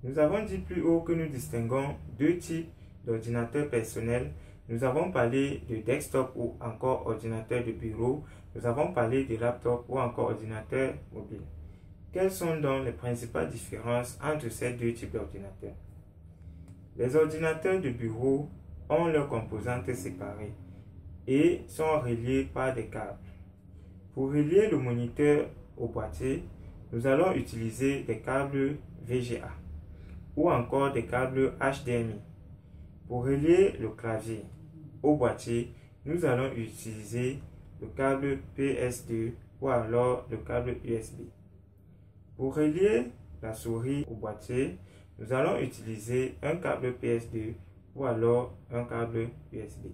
Nous avons dit plus haut que nous distinguons deux types d'ordinateurs personnels. Nous avons parlé de desktop ou encore ordinateur de bureau. Nous avons parlé de laptop ou encore ordinateur mobile. Quelles sont donc les principales différences entre ces deux types d'ordinateurs? Les ordinateurs de bureau ont leurs composantes séparées et sont reliés par des câbles. Pour relier le moniteur au boîtier, nous allons utiliser des câbles VGA ou encore des câbles HDMI. Pour relier le clavier au boîtier, nous allons utiliser le câble PS2 ou alors le câble USB. Pour relier la souris au boîtier, nous allons utiliser un câble PS2 ou alors un câble USB.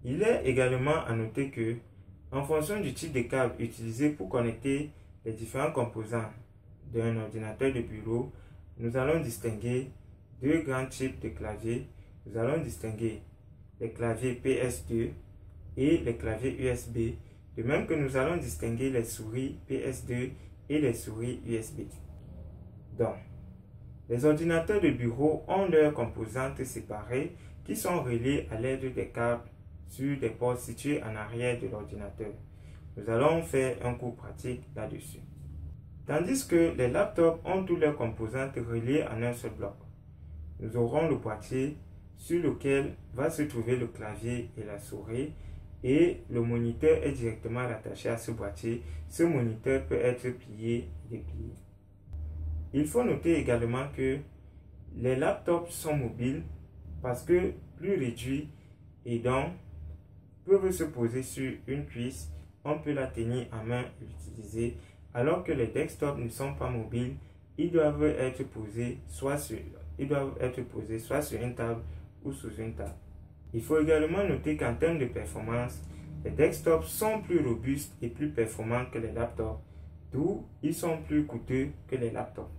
Il est également à noter que, en fonction du type de câble utilisé pour connecter les différents composants d'un ordinateur de bureau, nous allons distinguer deux grands types de claviers. Nous allons distinguer les claviers PS2 et les claviers USB, de même que nous allons distinguer les souris PS2 et les souris USB. Donc, les ordinateurs de bureau ont leurs composantes séparées qui sont reliées à l'aide des câbles sur des ports situés en arrière de l'ordinateur. Nous allons faire un cours pratique là-dessus. Tandis que les laptops ont toutes leurs composantes reliées en un seul bloc. Nous aurons le boîtier sur lequel va se trouver le clavier et la souris et le moniteur est directement rattaché à ce boîtier. Ce moniteur peut être plié et déplié. Il faut noter également que les laptops sont mobiles parce que plus réduits et donc peuvent se poser sur une cuisse. On peut la tenir en main et l'utiliser, alors que les desktops ne sont pas mobiles. Ils doivent être posés soit sur une table ou sous une table. Il faut également noter qu'en termes de performance, les desktops sont plus robustes et plus performants que les laptops, d'où ils sont plus coûteux que les laptops.